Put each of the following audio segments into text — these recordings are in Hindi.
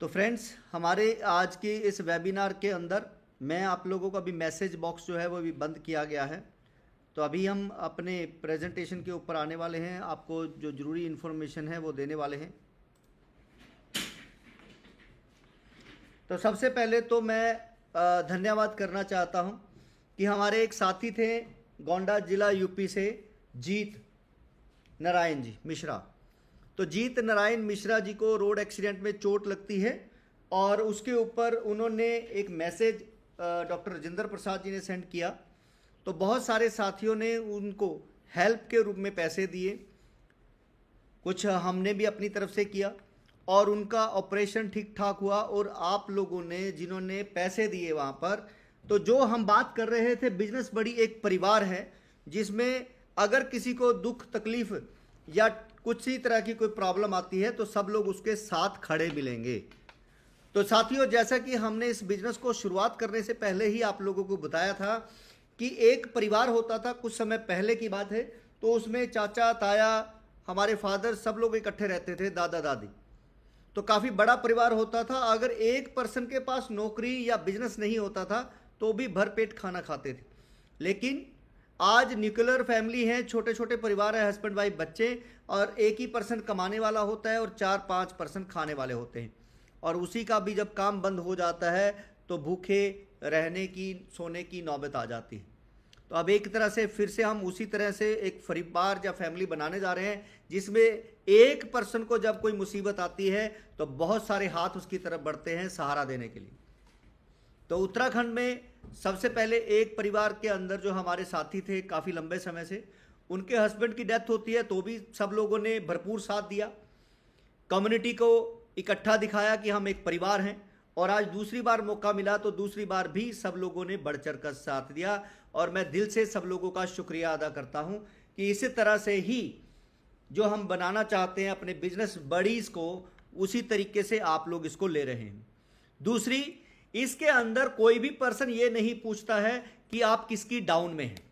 तो फ्रेंड्स, हमारे आज के इस वेबिनार के अंदर मैं आप लोगों का भी मैसेज बॉक्स जो है वो भी बंद किया गया है। तो अभी हम अपने प्रेजेंटेशन के ऊपर आने वाले हैं, आपको जो ज़रूरी इन्फॉर्मेशन है वो देने वाले हैं। तो सबसे पहले तो मैं धन्यवाद करना चाहता हूं कि हमारे एक साथी थे गोंडा जिला यूपी से, जीत नारायण जी मिश्रा। तो जीत नारायण मिश्रा जी को रोड एक्सीडेंट में चोट लगती है और उसके ऊपर उन्होंने एक मैसेज डॉक्टर राजेंद्र प्रसाद जी ने सेंड किया। तो बहुत सारे साथियों ने उनको हेल्प के रूप में पैसे दिए, कुछ हमने भी अपनी तरफ से किया और उनका ऑपरेशन ठीक ठाक हुआ। और आप लोगों ने जिन्होंने पैसे दिए वहाँ पर, तो जो हम बात कर रहे थे, बिजनेस बड़ी एक परिवार है जिसमें अगर किसी को दुख तकलीफ या कुछ ही तरह की कोई प्रॉब्लम आती है तो सब लोग उसके साथ खड़े मिलेंगे। तो साथियों, जैसा कि हमने इस बिजनेस को शुरुआत करने से पहले ही आप लोगों को बताया था कि एक परिवार होता था, कुछ समय पहले की बात है। तो उसमें चाचा ताया, हमारे फादर, सब लोग इकट्ठे रहते थे, दादा दादी। तो काफ़ी बड़ा परिवार होता था। अगर एक पर्सन के पास नौकरी या बिजनेस नहीं होता था तो भी भरपेट खाना खाते थे। लेकिन आज न्यूक्लियर फैमिली है, छोटे छोटे परिवार है, हस्बैंड वाइफ बच्चे, और एक ही पर्सन कमाने वाला होता है और 4-5 पर्सन खाने वाले होते हैं। और उसी का भी जब काम बंद हो जाता है तो भूखे रहने की, सोने की नौबत आ जाती है। तो अब एक तरह से फिर से हम उसी तरह से एक परिवार या फैमिली बनाने जा रहे हैं जिसमें एक पर्सन को जब कोई मुसीबत आती है तो बहुत सारे हाथ उसकी तरफ बढ़ते हैं सहारा देने के लिए। तो उत्तराखंड में सबसे पहले एक परिवार के अंदर जो हमारे साथी थे काफ़ी लंबे समय से, उनके हस्बैंड की डेथ होती है तो भी सब लोगों ने भरपूर साथ दिया, कम्युनिटी को इकट्ठा दिखाया कि हम एक परिवार हैं। और आज दूसरी बार मौका मिला तो दूसरी बार भी सब लोगों ने बढ़ चढ़ कर साथ दिया। और मैं दिल से सब लोगों का शुक्रिया अदा करता हूं कि इसी तरह से ही जो हम बनाना चाहते हैं अपने बिजनेस बडीज को, उसी तरीके से आप लोग इसको ले रहे हैं। दूसरी, इसके अंदर कोई भी पर्सन ये नहीं पूछता है कि आप किसकी डाउन में हैं।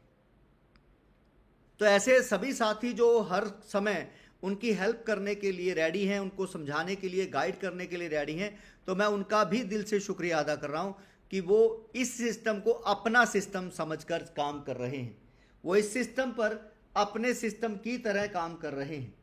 तो ऐसे सभी साथी जो हर समय उनकी हेल्प करने के लिए रेडी हैं, उनको समझाने के लिए, गाइड करने के लिए रेडी हैं, तो मैं उनका भी दिल से शुक्रिया अदा कर रहा हूं कि वो इस सिस्टम को अपना सिस्टम समझकर काम कर रहे हैं। वो इस सिस्टम पर अपने सिस्टम की तरह काम कर रहे हैं।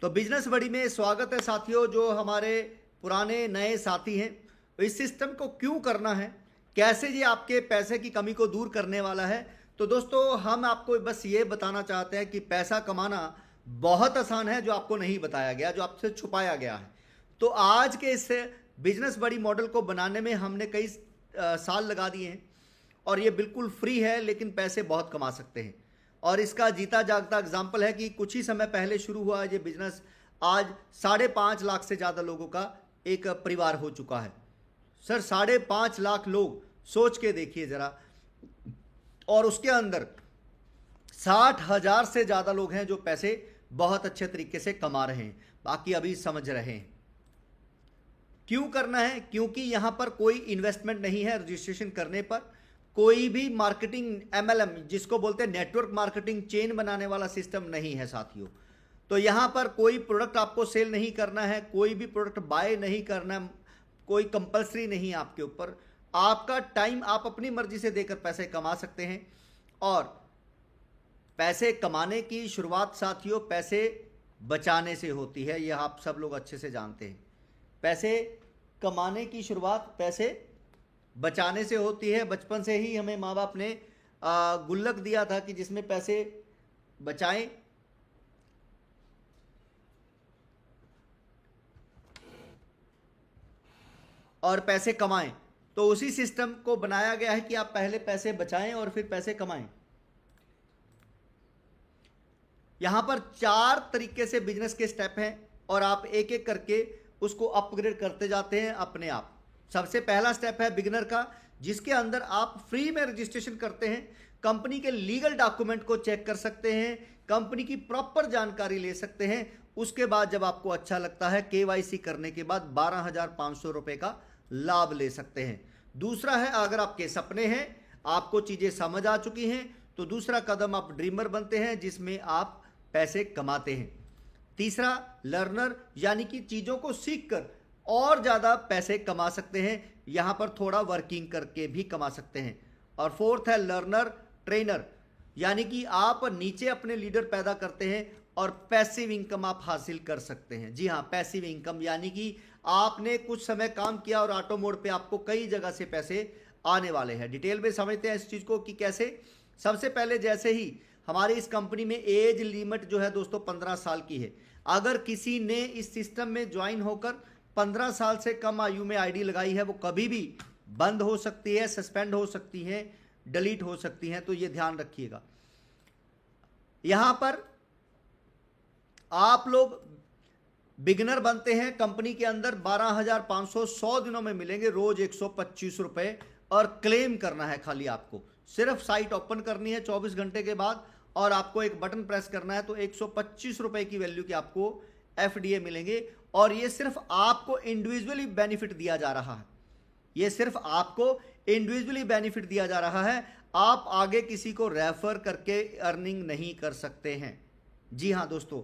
तो बिजनेस बड़ी में स्वागत है साथियों। जो हमारे पुराने नए साथी हैं, तो इस सिस्टम को क्यों करना है, कैसे ये आपके पैसे की कमी को दूर करने वाला है। तो दोस्तों, हम आपको बस ये बताना चाहते हैं कि पैसा कमाना बहुत आसान है, जो आपको नहीं बताया गया, जो आपसे छुपाया गया है। तो आज के इस बिजनेस बड़ी मॉडल को बनाने में हमने कई साल लगा दिए हैं और ये बिल्कुल फ्री है, लेकिन पैसे बहुत कमा सकते हैं। और इसका जीता जागता एग्जाम्पल है कि कुछ ही समय पहले शुरू हुआ ये बिजनेस, आज 5.5 लाख से ज़्यादा लोगों का एक परिवार हो चुका है। सर, 5.5 लाख लोग, सोच के देखिए ज़रा। और उसके अंदर 60,000 से ज़्यादा लोग हैं जो पैसे बहुत अच्छे तरीके से कमा रहे हैं, बाकी अभी समझ रहे हैं। क्यों करना है? क्योंकि यहां पर कोई इन्वेस्टमेंट नहीं है रजिस्ट्रेशन करने पर, कोई भी मार्केटिंग MLM जिसको बोलते हैं नेटवर्क मार्केटिंग चेन बनाने वाला सिस्टम नहीं है साथियों। तो यहां पर कोई प्रोडक्ट आपको सेल नहीं करना है, कोई भी प्रोडक्ट बाय नहीं करना, कोई कंपलसरी नहीं है आपके ऊपर। आपका टाइम आप अपनी मर्जी से देकर पैसे कमा सकते हैं। और पैसे कमाने की शुरुआत साथियों पैसे बचाने से होती है, यह आप सब लोग अच्छे से जानते हैं। पैसे कमाने की शुरुआत पैसे बचाने से होती है। बचपन से ही हमें माँ बाप ने गुल्लक दिया था कि जिसमें पैसे बचाएं और पैसे कमाएं। तो उसी सिस्टम को बनाया गया है कि आप पहले पैसे बचाएं और फिर पैसे कमाएं। यहां पर 4 तरीके से बिजनेस के स्टेप हैं और आप एक एक करके उसको अपग्रेड करते जाते हैं अपने आप। सबसे पहला स्टेप है बिगिनर का, जिसके अंदर आप फ्री में रजिस्ट्रेशन करते हैं, कंपनी के लीगल डॉक्यूमेंट को चेक कर सकते हैं, कंपनी की प्रॉपर जानकारी ले सकते हैं। उसके बाद जब आपको अच्छा लगता है, KYC करने के बाद 12,500 रुपए का लाभ ले सकते हैं। दूसरा है, अगर आपके सपने हैं, आपको चीजें समझ आ चुकी हैं, तो दूसरा कदम आप ड्रीमर बनते हैं, जिसमें आप पैसे कमाते हैं। तीसरा लर्नर, यानी कि चीज़ों को सीख कर और ज़्यादा पैसे कमा सकते हैं, यहाँ पर थोड़ा वर्किंग करके भी कमा सकते हैं। और फोर्थ है लर्नर ट्रेनर, यानी कि आप नीचे अपने लीडर पैदा करते हैं और पैसिव इनकम आप हासिल कर सकते हैं। जी हाँ, पैसिव इनकम, यानी कि आपने कुछ समय काम किया और ऑटो मोड पे आपको कई जगह से पैसे आने वाले हैं। डिटेल में समझते हैं इस चीज़ को कि कैसे। सबसे पहले जैसे ही हमारी इस कंपनी में एज लिमिट जो है दोस्तों 15 साल की है। अगर किसी ने इस सिस्टम में ज्वाइन होकर 15 साल से कम आयु में आईडी लगाई है, वो कभी भी बंद हो सकती है, सस्पेंड हो सकती है, डिलीट हो सकती हैं, तो ये ध्यान रखिएगा। यहां पर आप लोग बिगिनर बनते हैं कंपनी के अंदर 12,500 100 दिनों में मिलेंगे, रोज 125 रुपए, और क्लेम करना है खाली आपको। सिर्फ साइट ओपन करनी है 24 घंटे के बाद और आपको एक बटन प्रेस करना है, तो 125 रुपए की वैल्यू के आपको एफडीए मिलेंगे। और ये सिर्फ आपको इंडिविजुअली बेनिफिट दिया जा रहा है, ये सिर्फ आपको इंडिविजुअली बेनिफिट दिया जा रहा है। आप आगे किसी को रेफर करके अर्निंग नहीं कर सकते हैं। जी हाँ दोस्तों,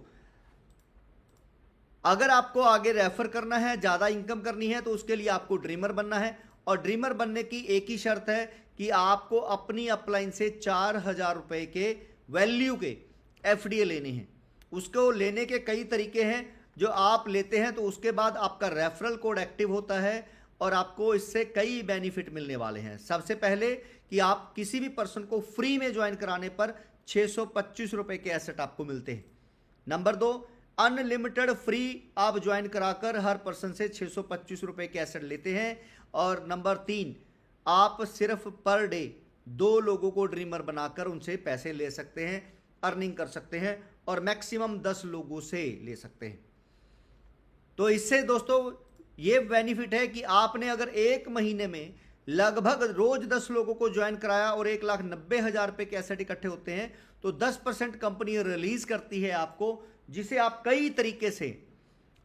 अगर आपको आगे रेफर करना है, ज़्यादा इनकम करनी है, तो उसके लिए आपको ड्रीमर बनना है। और ड्रीमर बनने की एक ही शर्त है कि आपको अपनी अपलाइन से 4,000 रुपये के वैल्यू के एफडीए लेने हैं। उसको लेने के कई तरीके हैं जो आप लेते हैं, तो उसके बाद आपका रेफरल कोड एक्टिव होता है और आपको इससे कई बेनिफिट मिलने वाले हैं। सबसे पहले कि आप किसी भी पर्सन को फ्री में ज्वाइन कराने पर 625 रुपये के एसेट आपको मिलते हैं। नंबर 2, अनलिमिटेड फ्री आप ज्वाइन कराकर हर पर्सन से 625 रुपये के एसेट लेते हैं। और नंबर 3, आप सिर्फ पर डे 2 लोगों को ड्रीमर बनाकर उनसे पैसे ले सकते हैं, अर्निंग कर सकते हैं, और मैक्सिमम 10 लोगों से ले सकते हैं। तो इससे दोस्तों ये बेनिफिट है कि आपने अगर एक महीने में लगभग रोज 10 लोगों को ज्वाइन कराया और 1,90,000 रुपये के एसेट इकट्ठे होते हैं, तो 10% कंपनी रिलीज करती है आपको, जिसे आप कई तरीके से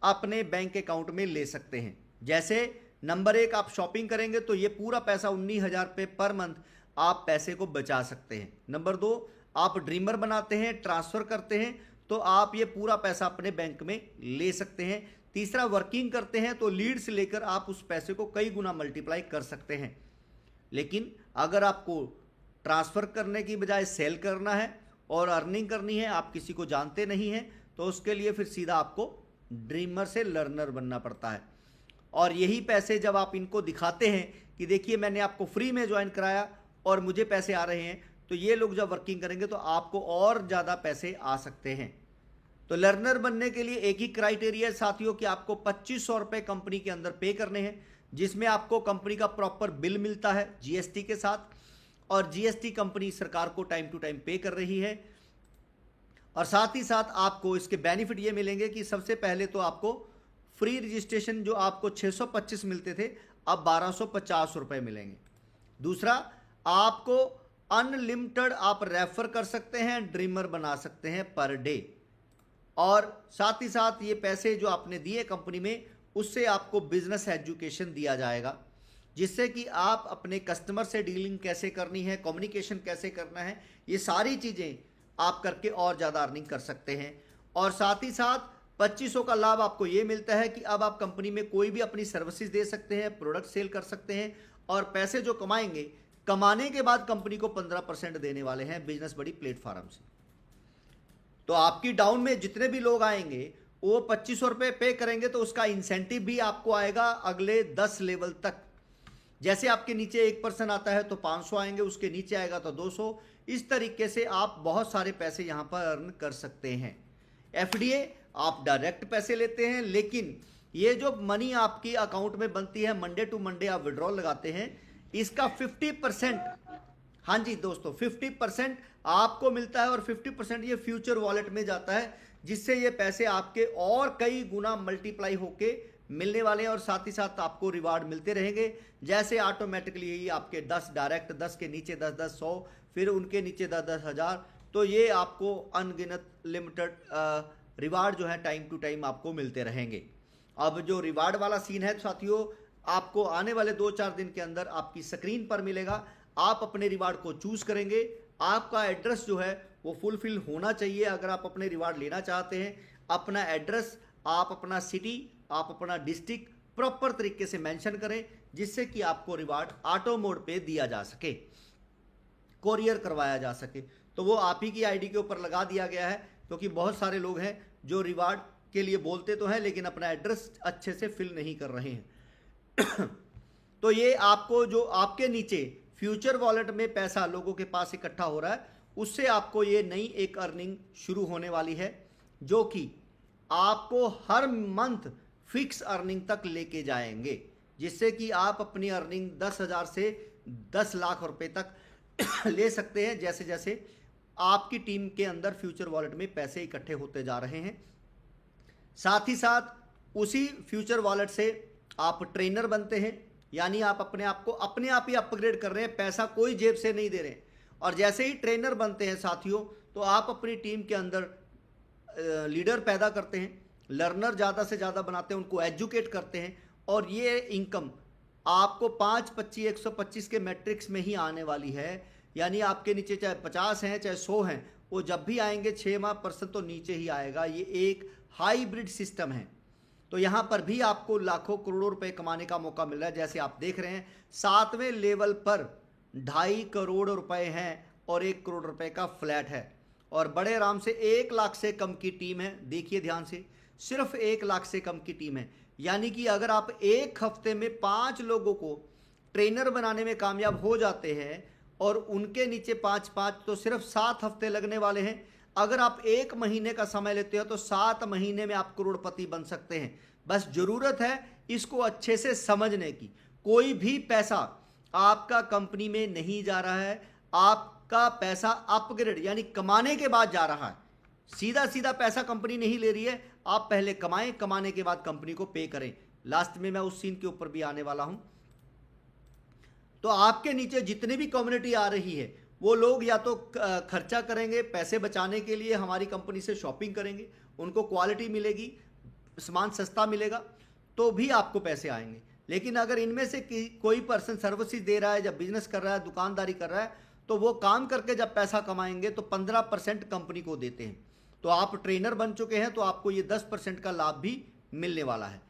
अपने बैंक अकाउंट में ले सकते हैं। जैसे नंबर 1, आप शॉपिंग करेंगे तो ये पूरा पैसा 19,000 रुपये पर मंथ आप पैसे को बचा सकते हैं। नंबर 2, आप ड्रीमर बनाते हैं, ट्रांसफर करते हैं, तो आप ये पूरा पैसा अपने बैंक में ले सकते हैं। तीसरा, वर्किंग करते हैं तो लीड्स लेकर आप उस पैसे को कई गुना मल्टीप्लाई कर सकते हैं। लेकिन अगर आपको ट्रांसफर करने की बजाय सेल करना है और अर्निंग करनी है, आप किसी को जानते नहीं हैं, तो उसके लिए फिर सीधा आपको ड्रीमर से लर्नर बनना पड़ता है। और यही पैसे जब आप इनको दिखाते हैं कि देखिए मैंने आपको फ्री में ज्वाइन कराया और मुझे पैसे आ रहे हैं, तो ये लोग जब वर्किंग करेंगे तो आपको और ज़्यादा पैसे आ सकते हैं। तो लर्नर बनने के लिए एक ही क्राइटेरिया साथियों कि आपको 2,500 रुपये कंपनी के अंदर पे करने हैं, जिसमें आपको कंपनी का प्रॉपर बिल मिलता है जीएसटी के साथ, और जीएसटी कंपनी सरकार को टाइम टू टाइम पे कर रही है। और साथ ही साथ आपको इसके बेनिफिट ये मिलेंगे कि सबसे पहले तो आपको फ्री रजिस्ट्रेशन जो आपको 625 मिलते थे, अब 1,250 रुपये मिलेंगे। दूसरा, आपको अनलिमिटेड आप रेफर कर सकते हैं, ड्रीमर बना सकते हैं पर डे। और साथ ही साथ ये पैसे जो आपने दिए कंपनी में, उससे आपको बिजनेस एजुकेशन दिया जाएगा, जिससे कि आप अपने कस्टमर से डीलिंग कैसे करनी है, कम्युनिकेशन कैसे करना है, ये सारी चीज़ें आप करके और ज़्यादा अर्निंग कर सकते हैं। और साथ ही साथ 2,500 का लाभ आपको ये मिलता है कि अब आप कंपनी में कोई भी अपनी सर्विसेज दे सकते हैं, प्रोडक्ट सेल कर सकते हैं, और पैसे जो कमाएंगे, कमाने के बाद कंपनी को 15% देने वाले हैं बिजनेस बड़ी प्लेटफॉर्म से। तो आपकी डाउन में जितने भी लोग आएंगे वो 2,500 रुपये पे करेंगे, तो उसका इंसेंटिव भी आपको आएगा अगले 10 लेवल तक। जैसे आपके नीचे एक पर्सन आता है तो 500 आएंगे, उसके नीचे आएगा तो 200। इस तरीके से आप बहुत सारे पैसे यहाँ पर अर्न कर सकते हैं। एफडीए आप डायरेक्ट पैसे लेते हैं, लेकिन ये जो मनी आपकी अकाउंट में बनती है, मंडे टू मंडे आप विड्रॉल लगाते हैं, इसका 50%, हाँ जी दोस्तों 50% आपको मिलता है और 50% ये फ्यूचर वॉलेट में जाता है, जिससे ये पैसे आपके और कई गुना मल्टीप्लाई होके मिलने वाले हैं। और साथ ही साथ आपको रिवार्ड मिलते रहेंगे, जैसे ऑटोमेटिकली ही आपके 10 डायरेक्ट, 10 के नीचे 10-10, 100, फिर उनके नीचे 10-10 हज़ार, तो ये आपको अनगिनत लिमिटेड रिवार्ड जो है टाइम टू टाइम आपको मिलते रहेंगे। अब जो रिवार्ड वाला सीन है साथियों, आपको आने वाले 2-4 दिन के अंदर आपकी स्क्रीन पर मिलेगा। आप अपने रिवार्ड को चूज करेंगे, आपका एड्रेस जो है वो फुलफिल होना चाहिए। अगर आप अपने रिवार्ड लेना चाहते हैं, अपना एड्रेस, आप अपना सिटी, आप अपना डिस्ट्रिक्ट प्रॉपर तरीके से मेंशन करें, जिससे कि आपको रिवार्ड ऑटो मोड पे दिया जा सके, कोरियर करवाया जा सके। तो वो आप ही की आईडी के ऊपर लगा दिया गया है, क्योंकि बहुत सारे लोग हैं जो रिवार्ड के लिए बोलते तो हैं लेकिन अपना एड्रेस अच्छे से फिल नहीं कर रहे हैं। तो ये आपको जो आपके नीचे फ्यूचर वॉलेट में पैसा लोगों के पास इकट्ठा हो रहा है, उससे आपको ये नई एक अर्निंग शुरू होने वाली है, जो कि आपको हर मंथ फिक्स अर्निंग तक लेके जाएंगे, जिससे कि आप अपनी अर्निंग 10,000 से 10 लाख रुपए तक ले सकते हैं, जैसे जैसे आपकी टीम के अंदर फ्यूचर वॉलेट में पैसे इकट्ठे होते जा रहे हैं। साथ ही साथ उसी फ्यूचर वॉलेट से आप ट्रेनर बनते हैं, यानी आप अपने आप को अपने आप ही अपग्रेड कर रहे हैं, पैसा कोई जेब से नहीं दे रहे हैं। और जैसे ही ट्रेनर बनते हैं साथियों, तो आप अपनी टीम के अंदर लीडर पैदा करते हैं, लर्नर ज़्यादा से ज़्यादा बनाते हैं, उनको एजुकेट करते हैं, और ये इनकम आपको 5, 25, 125 के मैट्रिक्स में ही आने वाली है। यानी आपके नीचे चाहे 50 हैं चाहे 100 हैं, वो जब भी आएंगे 6 माह % तो नीचे ही आएगा। ये एक हाइब्रिड सिस्टम है। तो यहाँ पर भी आपको लाखों करोड़ों रुपए कमाने का मौका मिल रहा है। जैसे आप देख रहे हैं 7वें लेवल पर 2.5 करोड़ रुपए हैं और 1 करोड़ रुपए का फ्लैट है, और बड़े आराम से 1 लाख से कम की टीम है। देखिए ध्यान से, सिर्फ 1 लाख से कम की टीम है। यानी कि अगर आप एक हफ्ते में 5 लोगों को ट्रेनर बनाने में कामयाब हो जाते हैं और उनके नीचे 5-5, तो सिर्फ 7 हफ्ते लगने वाले हैं। अगर आप 1 महीने का समय लेते हो तो 7 महीने में आप करोड़पति बन सकते हैं। बस जरूरत है इसको अच्छे से समझने की। कोई भी पैसा आपका कंपनी में नहीं जा रहा है, आपका पैसा अपग्रेड यानी कमाने के बाद जा रहा है। सीधा सीधा पैसा कंपनी नहीं ले रही है, आप पहले कमाएं, कमाने के बाद कंपनी को पे करें। लास्ट में मैं उस सीन के ऊपर भी आने वाला हूं। तो आपके नीचे जितने भी कम्युनिटी आ रही है, वो लोग या तो खर्चा करेंगे, पैसे बचाने के लिए हमारी कंपनी से शॉपिंग करेंगे, उनको क्वालिटी मिलेगी, सामान सस्ता मिलेगा, तो भी आपको पैसे आएंगे। लेकिन अगर इनमें से कोई पर्सन सर्विसेज दे रहा है, जब बिजनेस कर रहा है, दुकानदारी कर रहा है, तो वो काम करके जब पैसा कमाएंगे तो 15% कंपनी को देते हैं। तो आप ट्रेनर बन चुके हैं तो आपको ये 10% का लाभ भी मिलने वाला है।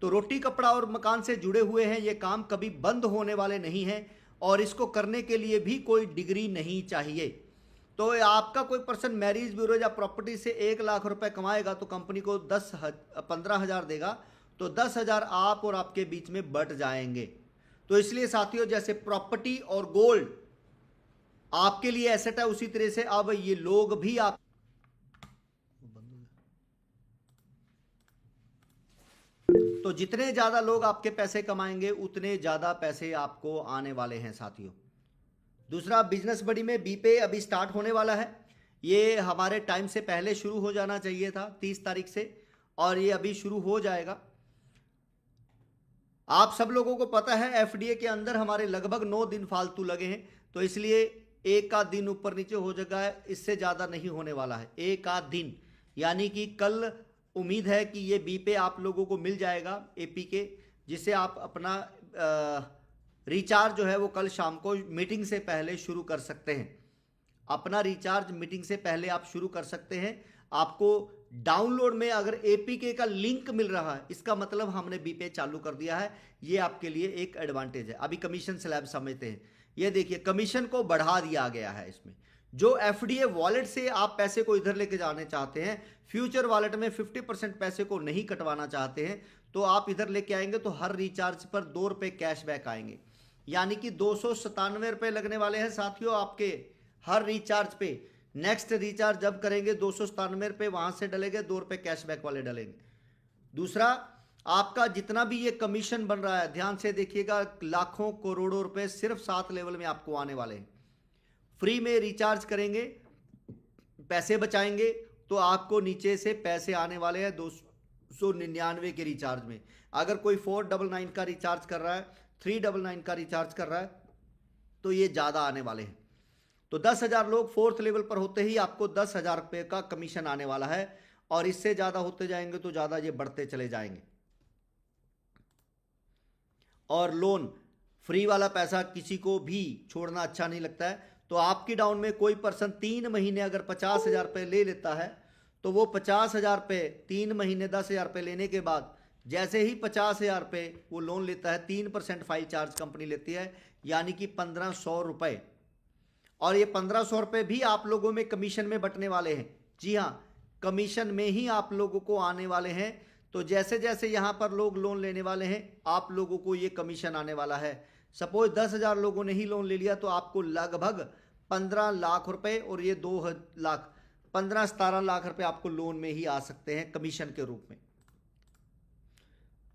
तो रोटी कपड़ा और मकान से जुड़े हुए हैं, ये काम कभी बंद होने वाले नहीं हैं, और इसको करने के लिए भी कोई डिग्री नहीं चाहिए। तो आपका कोई पर्सन मैरिज ब्यूरो या प्रॉपर्टी से 1 लाख रुपए कमाएगा तो कंपनी को 15,000 देगा, तो 10,000 आप और आपके बीच में बट जाएंगे। तो इसलिए साथियों, जैसे प्रॉपर्टी और गोल्ड आपके लिए एसेट है, उसी तरह से अब ये लोग भी आप तो जितने ज्यादा लोग आपके पैसे कमाएंगे उतने ज्यादा पैसे आपको आने वाले हैं साथियों। दूसरा, बिजनेस बडी में बीपे अभी स्टार्ट होने वाला है। ये हमारे टाइम से पहले शुरू हो जाना चाहिए था 30 तारीख से, और ये अभी शुरू हो जाएगा। आप सब लोगों को पता है एफडीए के अंदर हमारे लगभग 9 दिन फालतू लगे हैं, तो इसलिए एक आध दिन ऊपर नीचे हो जाएगा, इससे ज़्यादा नहीं होने वाला है। एक आध दिन यानी कि कल उम्मीद है कि ये बीपे आप लोगों को मिल जाएगा एपी के, जिससे आप अपना रिचार्ज जो है वो कल शाम को मीटिंग से पहले शुरू कर सकते हैं। अपना रिचार्ज मीटिंग से पहले आप शुरू कर सकते हैं। आपको डाउनलोड में अगर एपीके का लिंक मिल रहा है, इसका मतलब हमने बीपे चालू कर दिया है। ये आपके लिए एक एडवांटेज है। अभी कमीशन स्लैब समझते हैं। ये देखिए, कमीशन को बढ़ा दिया गया है इसमें। जो एफडीए वॉलेट से आप पैसे को इधर लेके जाने चाहते हैं, फ्यूचर वॉलेट में 50% पैसे को नहीं कटवाना चाहते हैं, तो आप इधर लेके आएंगे तो हर रिचार्ज पर 2 रुपये कैशबैक आएंगे, यानी कि 297 रुपये लगने वाले हैं साथियों आपके हर रिचार्ज पे। नेक्स्ट रिचार्ज जब करेंगे 297 रुपये वहां से डलेंगे, 2 रुपये कैशबैक वाले डलेंगे। दूसरा, आपका जितना भी ये कमीशन बन रहा है, ध्यान से देखिएगा, लाखों करोड़ों रुपए सिर्फ 7 लेवल में आपको आने वाले हैं। फ्री में रिचार्ज करेंगे, पैसे बचाएंगे, तो आपको नीचे से पैसे आने वाले हैं 299 के रिचार्ज में। अगर कोई 499 का रिचार्ज कर रहा है, 399 का रिचार्ज कर रहा है, तो ये ज़्यादा आने वाले हैं। तो 10,000 लोग 4th लेवल पर होते ही आपको 10,000 रुपये का कमीशन आने वाला है, और इससे ज़्यादा होते जाएंगे तो ज़्यादा ये बढ़ते चले जाएंगे। और लोन फ्री वाला पैसा किसी को भी छोड़ना अच्छा नहीं लगता है। तो आपकी डाउन में कोई पर्सन 3 महीने अगर 50,000 रुपये ले लेता है, तो वो 50,000 रुपये 3 महीने 10,000 रुपये लेने के बाद जैसे ही 50,000 रुपये वो लोन लेता है 3% फाइल चार्ज कंपनी लेती है, यानी कि 1,500 रुपये। और ये 1,500 रुपये भी आप लोगों में कमीशन में बंटने वाले हैं। जी हाँ, कमीशन में ही आप लोगों को आने वाले हैं। तो जैसे जैसे यहाँ पर लोग लोन लेने वाले हैं आप लोगों को ये कमीशन आने वाला है। सपोज 10,000 लोगों ने ही लोन ले लिया तो आपको लगभग 15 लाख रुपए और ये 2 लाख 15-17 लाख रुपए आपको लोन में ही आ सकते हैं कमीशन के रूप में।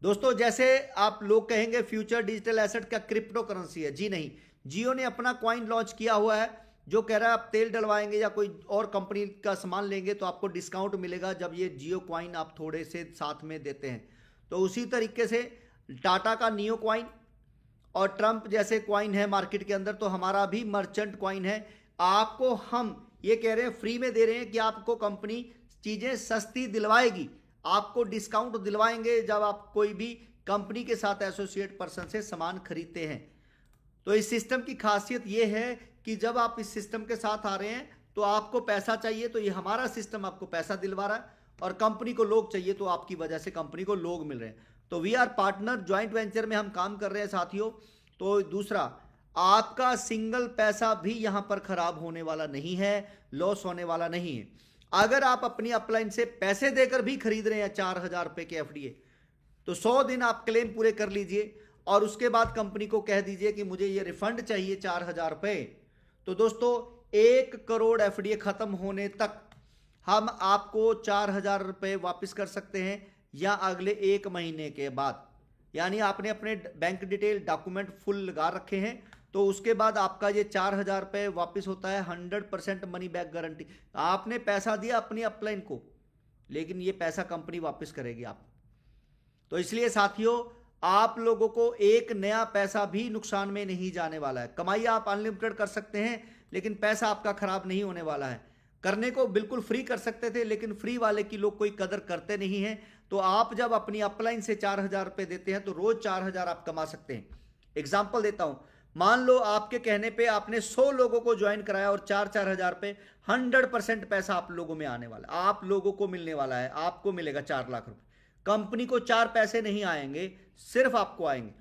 दोस्तों जैसे आप लोग कहेंगे फ्यूचर डिजिटल एसेट क्या क्रिप्टो करेंसी है? जी नहीं, जियो ने अपना कॉइन लॉन्च किया हुआ है जो कह रहा है आप तेल डलवाएंगे या कोई और कंपनी का सामान लेंगे तो आपको डिस्काउंट मिलेगा जब ये जियो कॉइन आप थोड़े से साथ में देते हैं। तो उसी तरीके से टाटा का नियो कॉइन और ट्रंप जैसे कॉइन है मार्केट के अंदर, तो हमारा भी मर्चेंट कॉइन है। आपको हम ये कह रहे हैं फ्री में दे रहे हैं कि आपको कंपनी चीज़ें सस्ती दिलवाएगी, आपको डिस्काउंट दिलवाएंगे जब आप कोई भी कंपनी के साथ एसोसिएट पर्सन से सामान खरीदते हैं। तो इस सिस्टम की खासियत ये है कि जब आप इस सिस्टम के साथ आ रहे हैं तो आपको पैसा चाहिए तो ये हमारा सिस्टम आपको पैसा दिलवा रहा है, और कंपनी को लोग चाहिए तो आपकी वजह से कंपनी को लोग मिल रहे हैं। तो we are partner, joint venture में हम काम कर रहे हैं साथियों। तो दूसरा, आपका सिंगल पैसा भी यहां पर खराब होने वाला नहीं है, लॉस होने वाला नहीं है। अगर आप अपनी अपलाइन से पैसे देकर भी खरीद रहे हैं 4,000 रुपए के एफडीए, तो 100 दिन आप क्लेम पूरे कर लीजिए और उसके बाद कंपनी को कह दीजिए कि मुझे ये रिफंड चाहिए 4,000 रुपए। तो दोस्तों 1 करोड़ एफडीए खत्म होने तक हम आपको 4,000 रुपए वापस कर सकते हैं, या अगले 1 महीने के बाद। यानी आपने अपने बैंक डिटेल डॉक्यूमेंट फुल लगा रखे हैं तो उसके बाद आपका ये 4,000 रुपये वापस होता है। 100% मनी बैक गारंटी। आपने पैसा दिया अपनी अपलाइन को, लेकिन ये पैसा कंपनी वापस करेगी आप। तो इसलिए साथियों आप लोगों को एक नया पैसा भी नुकसान में नहीं जाने वाला है। कमाई आप अनलिमिटेड कर सकते हैं लेकिन पैसा आपका खराब नहीं होने वाला है। करने को बिल्कुल फ्री कर सकते थे लेकिन फ्री वाले की लोग कोई कदर करते नहीं हैं। तो आप जब अपनी अपलाइन से 4,000 रुपये देते हैं तो रोज 4,000 आप कमा सकते हैं। एग्जाम्पल देता हूं, मान लो आपके कहने पे आपने 100 लोगों को ज्वाइन कराया और 4-4 हजार रुपये, 100% पैसा आप लोगों में आने वाला है, आप लोगों को मिलने वाला है। आपको मिलेगा 4 लाख रुपए। कंपनी को 4 पैसे नहीं आएंगे, सिर्फ आपको आएंगे।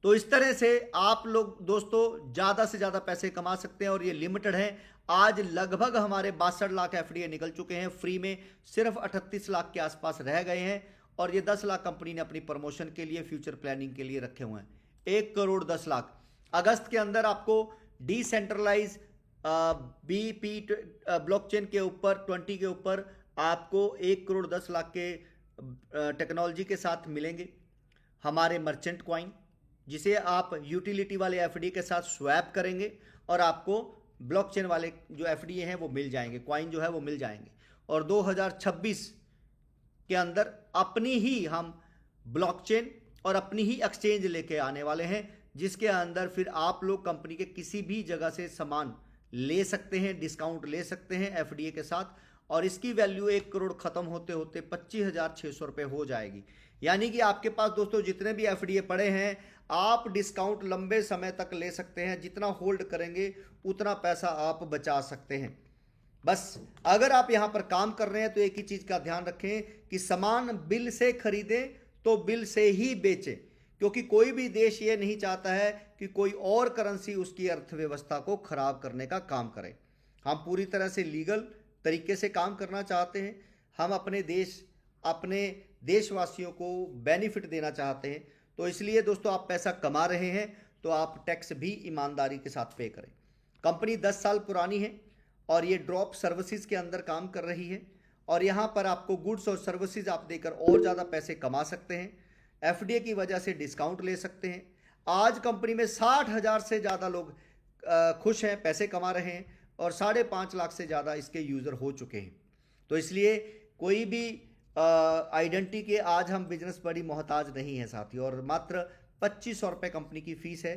तो इस तरह से आप लोग दोस्तों ज्यादा से ज्यादा पैसे कमा सकते हैं और ये लिमिटेड है। आज लगभग हमारे 62 लाख एफडीए निकल चुके हैं, फ्री में सिर्फ 38 लाख के आसपास रह गए हैं और ये 10 लाख कंपनी ने अपनी प्रमोशन के लिए, फ्यूचर प्लानिंग के लिए रखे हुए हैं। 1 करोड़ 10 लाख अगस्त के अंदर आपको डिसेंट्रलाइज बीपी ब्लॉकचेन के ऊपर 20 के ऊपर आपको 1 करोड़ 10 लाख के टेक्नोलॉजी के साथ मिलेंगे। हमारे मर्चेंट कॉइन जिसे आप यूटिलिटी वाले एफडी के साथ स्वैप करेंगे और आपको ब्लॉकचेन वाले जो एफडीए हैं वो मिल जाएंगे, कॉइन जो है वो मिल जाएंगे। और 2026 के अंदर अपनी ही हम ब्लॉकचेन और अपनी ही एक्सचेंज लेके आने वाले हैं, जिसके अंदर फिर आप लोग कंपनी के किसी भी जगह से सामान ले सकते हैं, डिस्काउंट ले सकते हैं एफडीए के साथ। और इसकी वैल्यू 1 करोड़ खत्म होते होते 25,600 रुपये हो जाएगी। यानी कि आपके पास दोस्तों जितने भी एफडीए पड़े हैं आप डिस्काउंट लंबे समय तक ले सकते हैं। जितना होल्ड करेंगे उतना पैसा आप बचा सकते हैं। बस अगर आप यहां पर काम कर रहे हैं तो एक ही चीज का ध्यान रखें कि सामान बिल से खरीदें तो बिल से ही बेचें, क्योंकि कोई भी देश ये नहीं चाहता है कि कोई और करेंसी उसकी अर्थव्यवस्था को खराब करने का काम करे। हम पूरी तरह से लीगल तरीके से काम करना चाहते हैं। हम अपने देशवासियों को बेनिफिट देना चाहते हैं। तो इसलिए दोस्तों आप पैसा कमा रहे हैं तो आप टैक्स भी ईमानदारी के साथ पे करें। कंपनी 10 साल पुरानी है और ये ड्रॉप सर्विसेज के अंदर काम कर रही है और यहाँ पर आपको गुड्स और सर्विसेज आप देकर और ज़्यादा पैसे कमा सकते हैं। एफडीए की वजह से डिस्काउंट ले सकते हैं। आज कंपनी में 60,000 से ज़्यादा लोग खुश हैं, पैसे कमा रहे हैं और 5.5 लाख से ज़्यादा इसके यूज़र हो चुके हैं। तो इसलिए कोई भी आइडेंटिटी के आज हम बिजनेस बड़ी मोहताज नहीं है साथियों। और मात्र 2500 रुपये कंपनी की फीस है।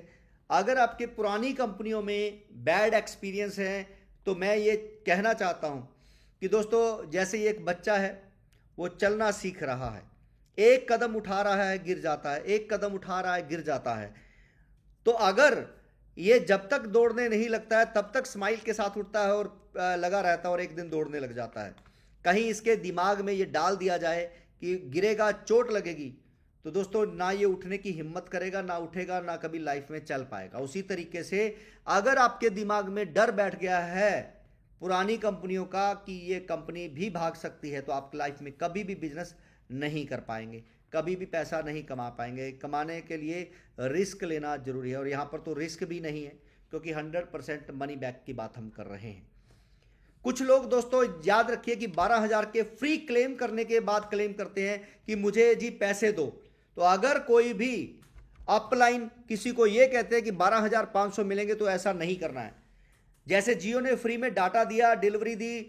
अगर आपके पुरानी कंपनियों में बैड एक्सपीरियंस है तो मैं ये कहना चाहता हूँ कि दोस्तों जैसे एक बच्चा है वो चलना सीख रहा है, एक कदम उठा रहा है गिर जाता है, एक कदम उठा रहा है गिर जाता है। तो अगर ये जब तक दौड़ने नहीं लगता है तब तक स्माइल के साथ उठता है और लगा रहता है और एक दिन दौड़ने लग जाता है। कहीं इसके दिमाग में ये डाल दिया जाए कि गिरेगा चोट लगेगी, तो दोस्तों ना ये उठने की हिम्मत करेगा, ना उठेगा, ना कभी लाइफ में चल पाएगा। उसी तरीके से अगर आपके दिमाग में डर बैठ गया है पुरानी कंपनियों का कि ये कंपनी भी भाग सकती है, तो आप लाइफ में कभी भी बिजनेस नहीं कर पाएंगे, कभी भी पैसा नहीं कमा पाएंगे। कमाने के लिए रिस्क लेना जरूरी है, और यहाँ पर तो रिस्क भी नहीं है क्योंकि 100% मनी बैक की बात हम कर रहे हैं। कुछ लोग दोस्तों याद रखिए कि 12,000 के फ्री क्लेम करने के बाद क्लेम करते हैं कि मुझे जी पैसे दो। तो अगर कोई भी अपलाइन किसी को यह कहते हैं कि 12,500 मिलेंगे, तो ऐसा नहीं करना है। जैसे जियो ने फ्री में डाटा दिया, डिलीवरी दी,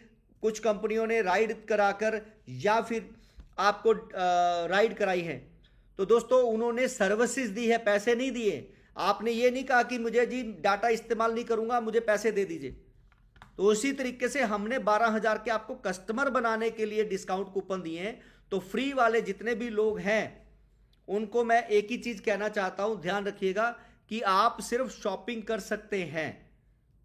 कुछ कंपनियों ने राइड कराकर या फिर आपको राइड कराई है, तो दोस्तों उन्होंने सर्विसेज दी है, पैसे नहीं दिए। आपने ये नहीं कहा कि मुझे जी डाटा इस्तेमाल नहीं करूंगा, मुझे पैसे दे दीजिए। तो उसी तरीके से हमने 12,000 के आपको कस्टमर बनाने के लिए डिस्काउंट कूपन दिए हैं। तो फ्री वाले जितने भी लोग हैं उनको मैं एक ही चीज कहना चाहता हूं, ध्यान रखिएगा कि आप सिर्फ शॉपिंग कर सकते हैं,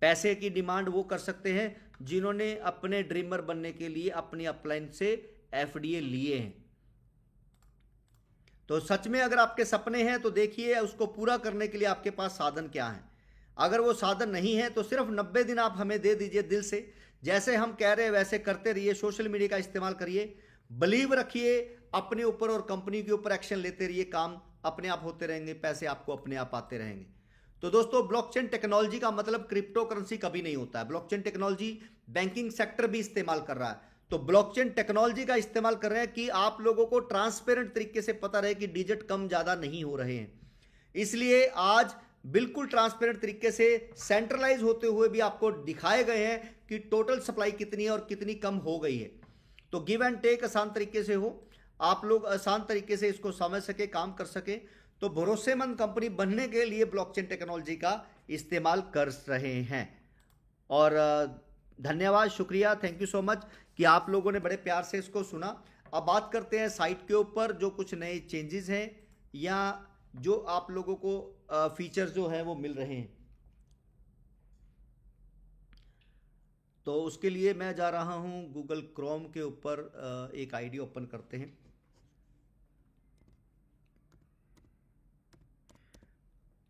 पैसे की डिमांड वो कर सकते हैं जिन्होंने अपने ड्रीमर बनने के लिए अपनी अपलाइन से एफडीए लिए हैं। तो सच में अगर आपके सपने हैं तो देखिए उसको पूरा करने के लिए आपके पास साधन क्या है। अगर वो साधन नहीं है तो सिर्फ 90 दिन आप हमें दे दीजिए दिल से, जैसे हम कह रहे हैं वैसे करते रहिए, सोशल मीडिया का इस्तेमाल करिए, बिलीव रखिए अपने ऊपर और कंपनी के ऊपर, एक्शन लेते रहिए, काम अपने आप होते रहेंगे, पैसे आपको अपने आप आते रहेंगे। तो दोस्तों ब्लॉकचेन टेक्नोलॉजी का मतलब क्रिप्टो करेंसी कभी नहीं होता है। ब्लॉकचेन टेक्नोलॉजी बैंकिंग सेक्टर भी इस्तेमाल कर रहा है। तो ब्लॉकचेन टेक्नोलॉजी का इस्तेमाल कर रहे हैं कि आप लोगों को ट्रांसपेरेंट तरीके से पता रहे कि डिजिट कम ज्यादा नहीं हो रहे हैं। इसलिए आज बिल्कुल ट्रांसपेरेंट तरीके से सेंट्रलाइज होते हुए भी आपको दिखाए गए हैं कि टोटल सप्लाई कितनी है और कितनी कम हो गई है। तो गिव एंड टेक आसान तरीके से हो, आप लोग आसान तरीके से इसको समझ सके, काम कर सके। तो भरोसेमंद कंपनी बनने के लिए ब्लॉकचेन टेक्नोलॉजी का इस्तेमाल कर रहे हैं। और धन्यवाद, शुक्रिया, थैंक यू सो मच कि आप लोगों ने बड़े प्यार से इसको सुना। अब बात करते हैं साइट के ऊपर जो कुछ नए चेंजेस हैं या जो आप लोगों को फीचर जो है वो मिल रहे हैं। तो उसके लिए मैं जा रहा हूं गूगल क्रोम के ऊपर, एक आईडी ओपन करते हैं।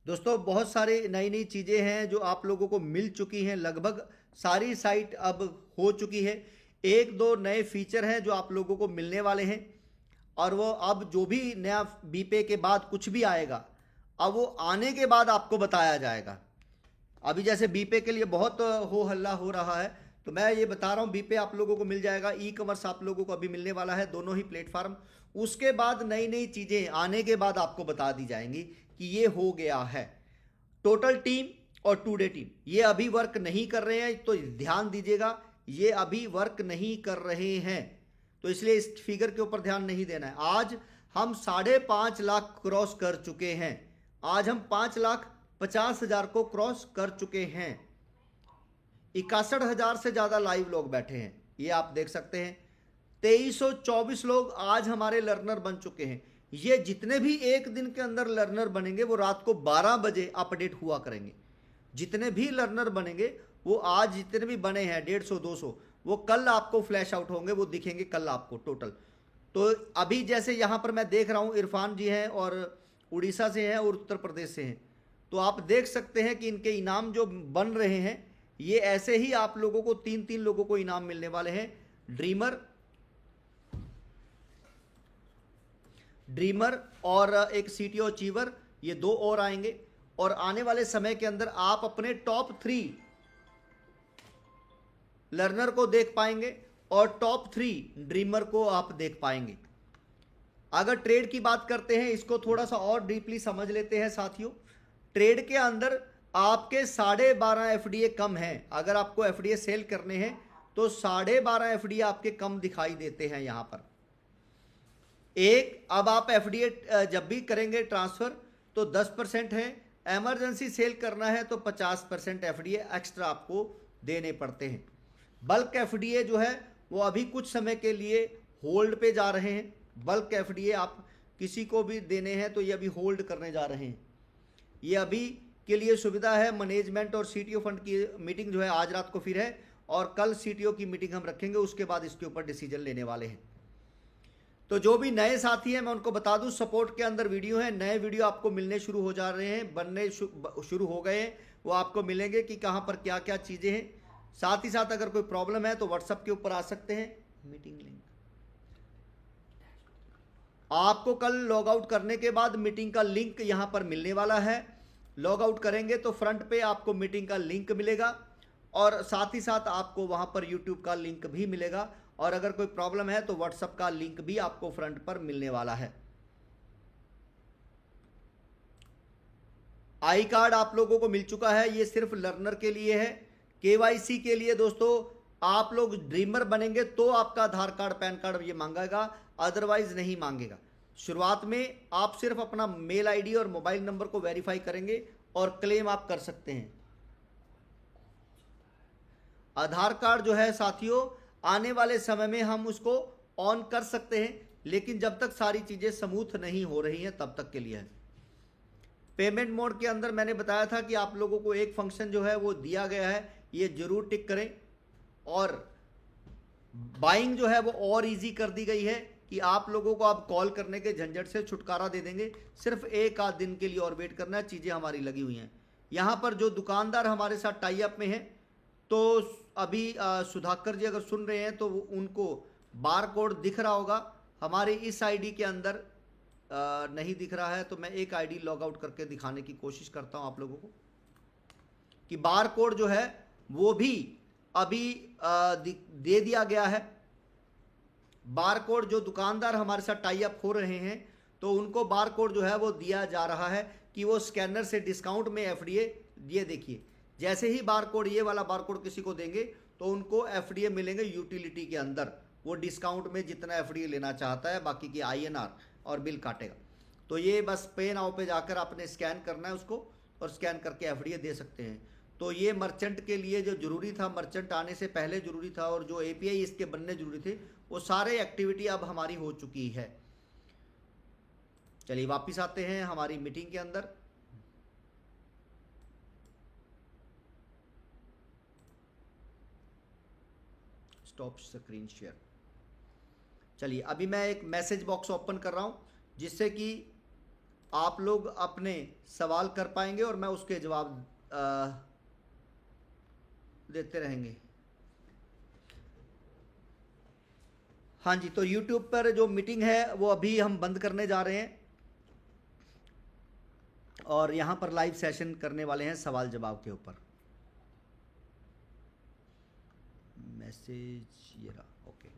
दोस्तों बहुत सारी नई नई चीज़ें हैं जो आप लोगों को मिल चुकी हैं, लगभग सारी साइट अब हो चुकी है। एक दो नए फीचर हैं जो आप लोगों को मिलने वाले हैं, और वो अब जो भी नया बीपे के बाद कुछ भी आएगा, अब वो आने के बाद आपको बताया जाएगा। अभी जैसे बीपे के लिए बहुत हो हल्ला हो रहा है, तो मैं ये बता रहा हूँ बीपे आप लोगों को मिल जाएगा। ई कॉमर्स आप लोगों को अभी मिलने वाला है, दोनों ही प्लेटफार्म। उसके बाद नई नई चीज़ें आने के बाद आपको बता दी जाएंगी कि ये हो गया है। टोटल टीम और टू डे टीम ये अभी वर्क नहीं कर रहे हैं, तो ध्यान दीजिएगा, ये अभी वर्क नहीं कर रहे हैं, तो इसलिए इस फिगर के ऊपर ध्यान नहीं देना है। आज हम 5.5 लाख क्रॉस कर चुके हैं, आज हम 5,50,000 को क्रॉस कर चुके हैं। 61,000 से ज़्यादा लाइव लोग बैठे हैं, ये आप देख सकते हैं। 2324 लोग आज हमारे लर्नर बन चुके हैं। ये जितने भी एक दिन के अंदर लर्नर बनेंगे वो रात को 12 बजे अपडेट हुआ करेंगे। जितने भी लर्नर बनेंगे वो आज जितने भी बने हैं 150 200, वो कल आपको फ्लैश आउट होंगे, वो दिखेंगे कल आपको टोटल। तो अभी जैसे यहाँ पर मैं देख रहा हूँ इरफान जी हैं और उड़ीसा से हैं और उत्तर प्रदेश से हैं, तो आप देख सकते हैं कि इनके इनाम जो बन रहे हैं ये ऐसे ही आप लोगों को 3-3 लोगों को इनाम मिलने वाले हैं। ड्रीमर और एक सीटीओ अचीवर, ये 2 और आएंगे। और आने वाले समय के अंदर आप अपने टॉप 3 लर्नर को देख पाएंगे और टॉप 3 ड्रीमर को आप देख पाएंगे। अगर ट्रेड की बात करते हैं, इसको थोड़ा सा और डीपली समझ लेते हैं साथियों। ट्रेड के अंदर आपके 12.5 एफडीए कम हैं। अगर आपको एफडीए सेल करने हैं तो 12.5 एफडीए आपके कम दिखाई देते हैं यहां पर। अब आप एफडीए जब भी करेंगे ट्रांसफर तो 10% है, एमरजेंसी सेल करना है तो 50% एफडीए एक्स्ट्रा आपको देने पड़ते हैं। बल्क एफडीए जो है वो अभी कुछ समय के लिए होल्ड पे जा रहे हैं। बल्क एफडीए आप किसी को भी देने हैं तो ये अभी होल्ड करने जा रहे हैं। ये अभी के लिए सुविधा है। मैनेजमेंट और सीटीओ फंड की मीटिंग जो है आज रात को फिर है, और कल सीटीओ की मीटिंग हम रखेंगे, उसके बाद इसके ऊपर डिसीजन लेने वाले हैं। तो जो भी नए साथी हैं मैं उनको बता दूं, सपोर्ट के अंदर वीडियो है, नए वीडियो आपको मिलने शुरू हो जा रहे हैं, बनने शुरू हो गए हैं, वो आपको मिलेंगे कि कहां पर क्या क्या चीज़ें हैं। साथ ही साथ अगर कोई प्रॉब्लम है तो व्हाट्सएप के ऊपर आ सकते हैं। मीटिंग लिंक आपको कल लॉग आउट करने के बाद मीटिंग का लिंक यहां पर मिलने वाला है। लॉग आउट करेंगे तो फ्रंट पे आपको मीटिंग का लिंक मिलेगा, और साथ ही साथ आपको वहां पर यूट्यूब का लिंक भी मिलेगा, और अगर कोई प्रॉब्लम है तो व्हाट्सएप का लिंक भी आपको फ्रंट पर मिलने वाला है। आई कार्ड आप लोगों को मिल चुका है, ये सिर्फ लर्नर के लिए है। केवाईसी के लिए दोस्तों आप लोग ड्रीमर बनेंगे तो आपका आधार कार्ड पैन कार्ड ये मांगेगा, अदरवाइज नहीं मांगेगा। शुरुआत में आप सिर्फ अपना मेल आईडी और मोबाइल नंबर को वेरीफाई करेंगे और क्लेम आप कर सकते हैं। आधार कार्ड जो है साथियों आने वाले समय में हम उसको ऑन कर सकते हैं, लेकिन जब तक सारी चीज़ें स्मूथ नहीं हो रही हैं तब तक के लिए है। पेमेंट मोड के अंदर मैंने बताया था कि आप लोगों को एक फंक्शन जो है वो दिया गया है, ये जरूर टिक करें। और बाइंग जो है वो और इजी कर दी गई है कि आप लोगों को अब कॉल करने के झंझट से छुटकारा दे देंगे। सिर्फ एक आध दिन के लिए और वेट करना है, चीज़ें हमारी लगी हुई हैं। यहाँ पर जो दुकानदार हमारे साथ टाई अप में हैं, तो अभी सुधाकर जी अगर सुन रहे हैं तो उनको बार कोड दिख रहा होगा। हमारे इस आईडी के अंदर नहीं दिख रहा है, तो मैं एक आईडी लॉग आउट करके दिखाने की कोशिश करता हूं आप लोगों को कि बार कोड जो है वो भी अभी दे दिया गया है। बार कोड जो दुकानदार हमारे साथ टाई अप हो रहे हैं तो उनको बार कोड जो है वो दिया जा रहा है कि वो स्कैनर से डिस्काउंट में एफडीए, ये देखिए जैसे ही बार कोड, ये वाला बार कोड किसी को देंगे तो उनको एफडीए मिलेंगे यूटिलिटी के अंदर। वो डिस्काउंट में जितना एफडीए लेना चाहता है, बाकी की आईएनआर और बिल काटेगा। तो ये बस पे नाउ पे जाकर आपने स्कैन करना है उसको, और स्कैन करके एफडीए दे सकते हैं। तो ये मर्चेंट के लिए जो जरूरी था, मर्चेंट आने से पहले जरूरी था, और जो एपीआई इसके बनने जरूरी थे, वो सारे एक्टिविटी अब हमारी हो चुकी है। चलिए वापिस आते हैं हमारी मीटिंग के अंदर। Stop screen share. चलिए अभी मैं एक मैसेज बॉक्स ओपन कर रहा हूं, जिससे कि आप लोग अपने सवाल कर पाएंगे और मैं उसके जवाब देते रहेंगे। हाँ जी, तो YouTube पर जो मीटिंग है वो अभी हम बंद करने जा रहे हैं, और यहाँ पर लाइव सेशन करने वाले हैं सवाल जवाब के ऊपर। मैसेज ये रहा, ओके।